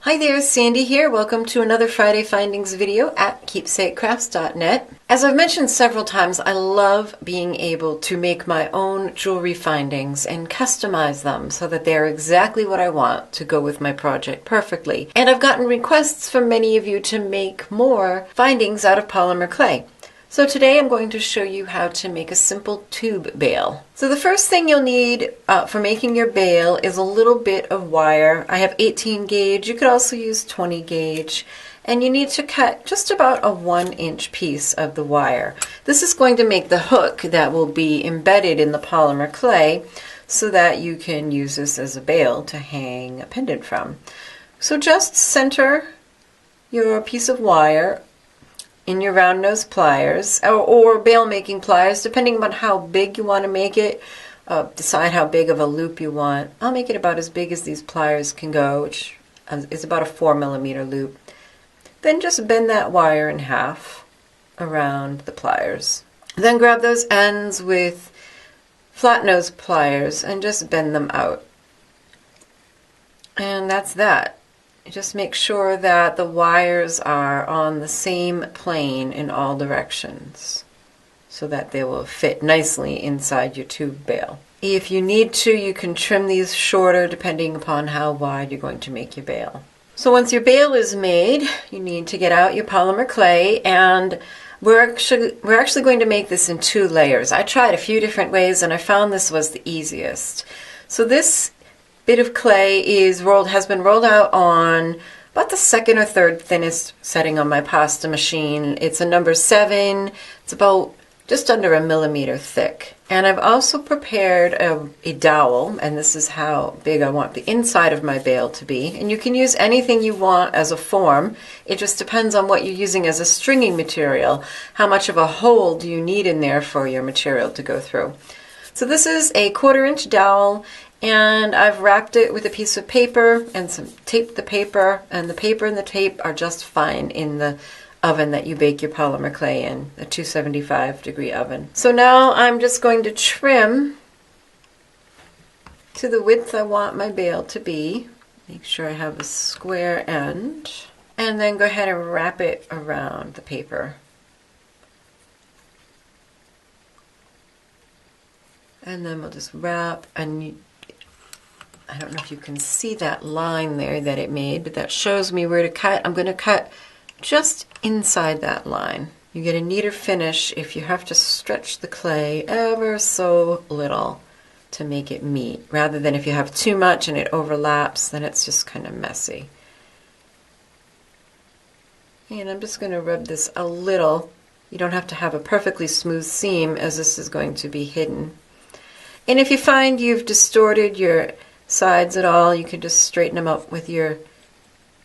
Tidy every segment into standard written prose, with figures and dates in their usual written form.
Hi there, Sandy here. Welcome to another Friday Findings video at keepsakecrafts.net. As I've mentioned several times, I love being able to make my own jewelry findings and customize them so that they're exactly what I want to go with my project perfectly. And I've gotten requests from many of you to make more findings out of polymer clay. So today I'm going to show you how to make a simple tube bail. So the first thing you'll need for making your bail is a little bit of wire. I have 18 gauge, you could also use 20 gauge. And you need to cut just about a 1-inch piece of the wire. This is going to make the hook that will be embedded in the polymer clay so that you can use this as a bail to hang a pendant from. So just center your piece of wire in your round nose pliers or bail making pliers, depending on how big you want to make it. Decide how big of a loop you want. I'll make it about as big as these pliers can go, which is about a 4mm loop. Then just bend that wire in half around the pliers. Then grab those ends with flat nose pliers and just bend them out. And that's that. Just make sure that the wires are on the same plane in all directions so that they will fit nicely inside your tube bail. If you need to, you can trim these shorter depending upon how wide you're going to make your bail. So once your bail is made, you need to get out your polymer clay, and we're actually going to make this in 2 layers. I tried a few different ways and I found this was the easiest. So this bit of clay has been rolled out on about the 2nd or 3rd thinnest setting on my pasta machine. It's a number 7. It's about just under 1 millimeter thick. And I've also prepared a dowel, and this is how big I want the inside of my bail to be. And you can use anything you want as a form. It just depends on what you're using as a stringing material. How much of a hole do you need in there for your material to go through? So this is a 1/4 inch dowel, and I've wrapped it with a piece of paper and taped the paper, and the paper and the tape are just fine in the oven that you bake your polymer clay in, a 275-degree oven. So now I'm just going to trim to the width I want my bail to be. Make sure I have a square end, and then go ahead and wrap it around the paper. And then we'll just wrap, and I don't know if you can see that line there that it made, but that shows me where to cut. I'm going to cut just inside that line. You get a neater finish if you have to stretch the clay ever so little to make it meet, rather than if you have too much and it overlaps, then it's just kind of messy. And I'm just going to rub this a little. You don't have to have a perfectly smooth seam, as this is going to be hidden. And if you find you've distorted your sides at all, you can just straighten them up with your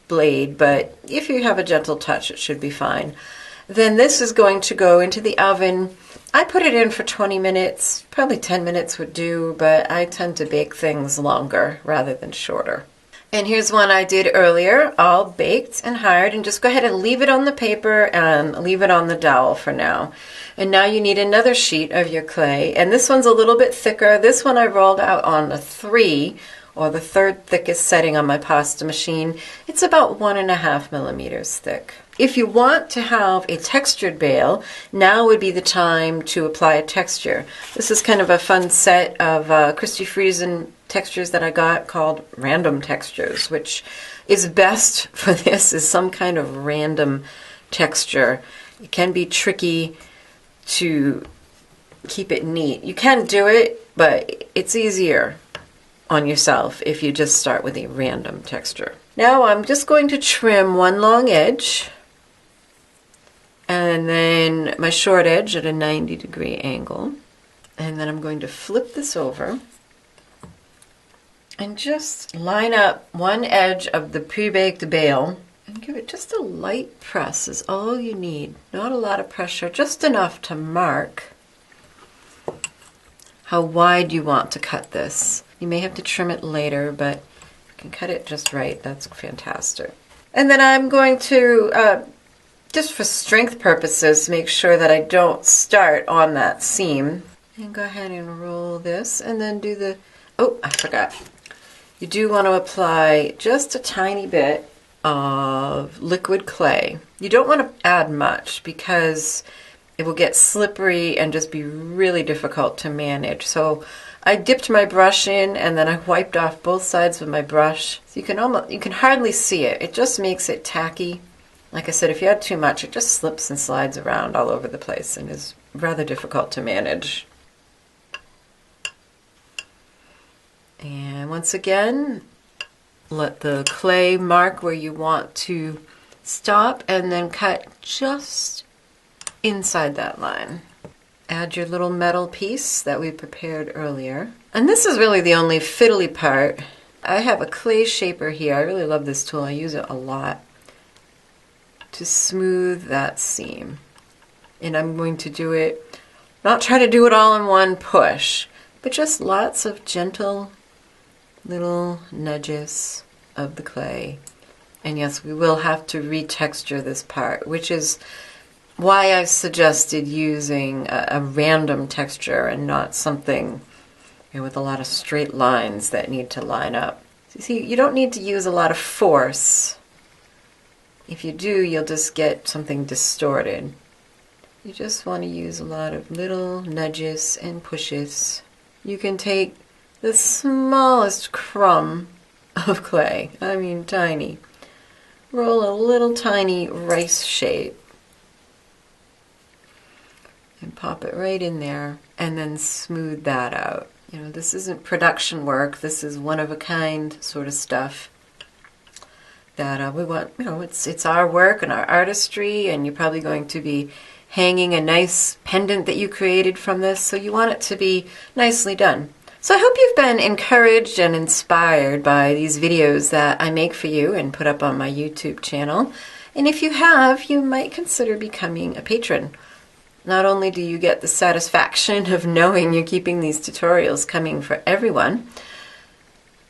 blade, but if you have a gentle touch, it should be fine. Then this is going to go into the oven. I put it in for 20 minutes, probably 10 minutes would do, but I tend to bake things longer rather than shorter. And here's one I did earlier, all baked and hard, and just go ahead and leave it on the paper and leave it on the dowel for now. And now you need another sheet of your clay, and this one's a little bit thicker. This one I rolled out on the 3, or the 3rd thickest setting on my pasta machine. It's about 1.5 millimeters thick. If you want to have a textured bail, now would be the time to apply a texture. This is kind of a fun set of Christy Friesen textures that I got called random textures, which is best for this, is some kind of random texture. It can be tricky to keep it neat. You can do it, but it's easier on yourself if you just start with a random texture. Now I'm just going to trim one long edge, and then my short edge at a 90-degree angle, and then I'm going to flip this over and just line up one edge of the pre-baked bail and give it just a light press is all you need. Not a lot of pressure, just enough to mark how wide you want to cut this. You may have to trim it later, but if you can cut it just right, that's fantastic. And then I'm going to, just for strength purposes, make sure that I don't start on that seam. And go ahead and roll this, and then do oh, I forgot. You do want to apply just a tiny bit of liquid clay. You don't want to add much because it will get slippery and just be really difficult to manage. So I dipped my brush in and then I wiped off both sides of my brush. So you can hardly see it. It just makes it tacky. Like I said, if you add too much, it just slips and slides around all over the place and is rather difficult to manage. And once again, let the clay mark where you want to stop and then cut just inside that line. Add your little metal piece that we prepared earlier. And this is really the only fiddly part. I have a clay shaper here. I really love this tool. I use it a lot to smooth that seam. And I'm going to do it, not try to do it all in one push, but just lots of gentle little nudges of the clay. And yes, we will have to retexture this part, which is why I suggested using a random texture and not something with a lot of straight lines that need to line up. So you see, you don't need to use a lot of force. If you do, you'll just get something distorted. You just want to use a lot of little nudges and pushes. You can take the smallest crumb of clay, I mean tiny. Roll a little tiny rice shape and pop it right in there and then smooth that out. You know, this isn't production work, this is one-of-a-kind sort of stuff that we want, you know, it's our work and our artistry, and you're probably going to be hanging a nice pendant that you created from this, so you want it to be nicely done. So I hope you've been encouraged and inspired by these videos that I make for you and put up on my YouTube channel. And if you have, you might consider becoming a patron. Not only do you get the satisfaction of knowing you're keeping these tutorials coming for everyone,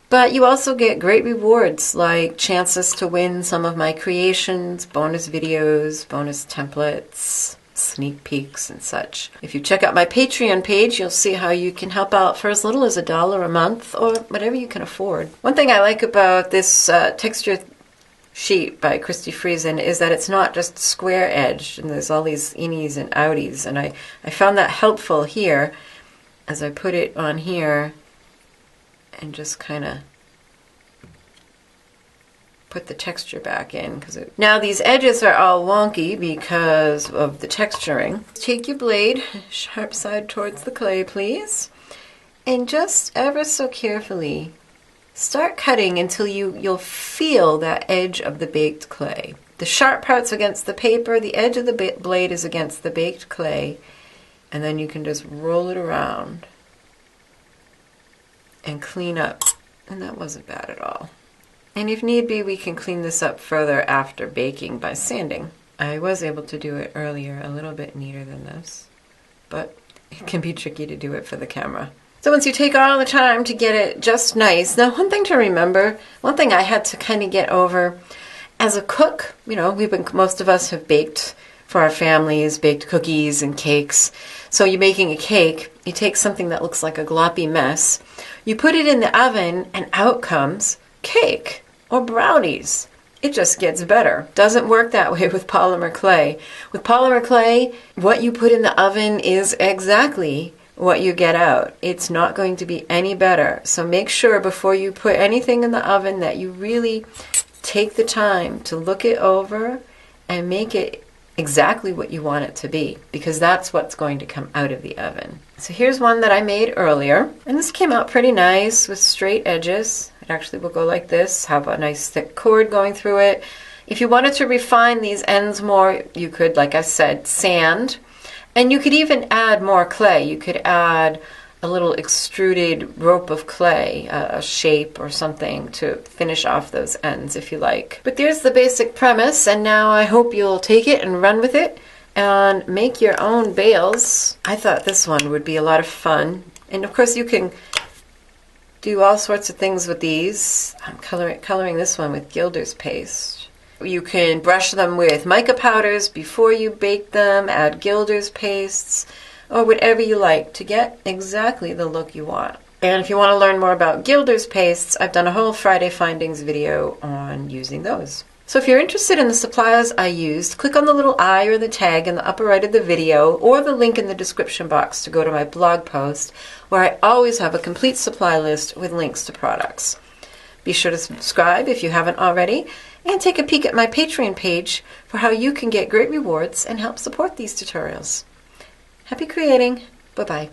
but you also get great rewards like chances to win some of my creations, bonus videos, bonus templates, sneak peeks and such. If you check out my Patreon page, you'll see how you can help out for as little as $1 a month or whatever you can afford. One thing I like about this texture sheet by Christy Friesen is that it's not just square edged and there's all these innies and outies, and I found that helpful here as I put it on here and just kind of put the texture back in. Now these edges are all wonky because of the texturing. Take your blade, sharp side towards the clay please, and just ever so carefully start cutting until you'll feel that edge of the baked clay. The sharp part's against the paper, the edge of the blade is against the baked clay, and then you can just roll it around and clean up. And that wasn't bad at all. And if need be, we can clean this up further after baking by sanding. I was able to do it earlier a little bit neater than this, but it can be tricky to do it for the camera. So once you take all the time to get it just nice, now one thing to remember, one thing I had to kind of get over, as a cook, you know, most of us have baked for our families, baked cookies and cakes. So you're making a cake, you take something that looks like a gloppy mess, you put it in the oven, and out comes cake or brownies. It just gets better. Doesn't work that way with polymer clay. With polymer clay, what you put in the oven is exactly what you get out. It's not going to be any better. So make sure before you put anything in the oven that you really take the time to look it over and make it exactly what you want it to be, because that's what's going to come out of the oven. So here's one that I made earlier, and this came out pretty nice with straight edges. It actually will go like this, have a nice thick cord going through it. If you wanted to refine these ends more, you could, like I said, sand. And you could even add more clay. You could add a little extruded rope of clay, a shape or something to finish off those ends if you like. But there's the basic premise, and now I hope you'll take it and run with it and make your own bales. I thought this one would be a lot of fun. And of course you can do all sorts of things with these. I'm coloring this one with Gilder's paste. You can brush them with mica powders before you bake them, add Gilder's pastes, or whatever you like to get exactly the look you want. And if you want to learn more about Gilder's pastes, I've done a whole Friday Findings video on using those. So if you're interested in the supplies I used, click on the little eye or the tag in the upper right of the video or the link in the description box to go to my blog post, where I always have a complete supply list with links to products. Be sure to subscribe if you haven't already, and take a peek at my Patreon page for how you can get great rewards and help support these tutorials. Happy creating! Bye-bye.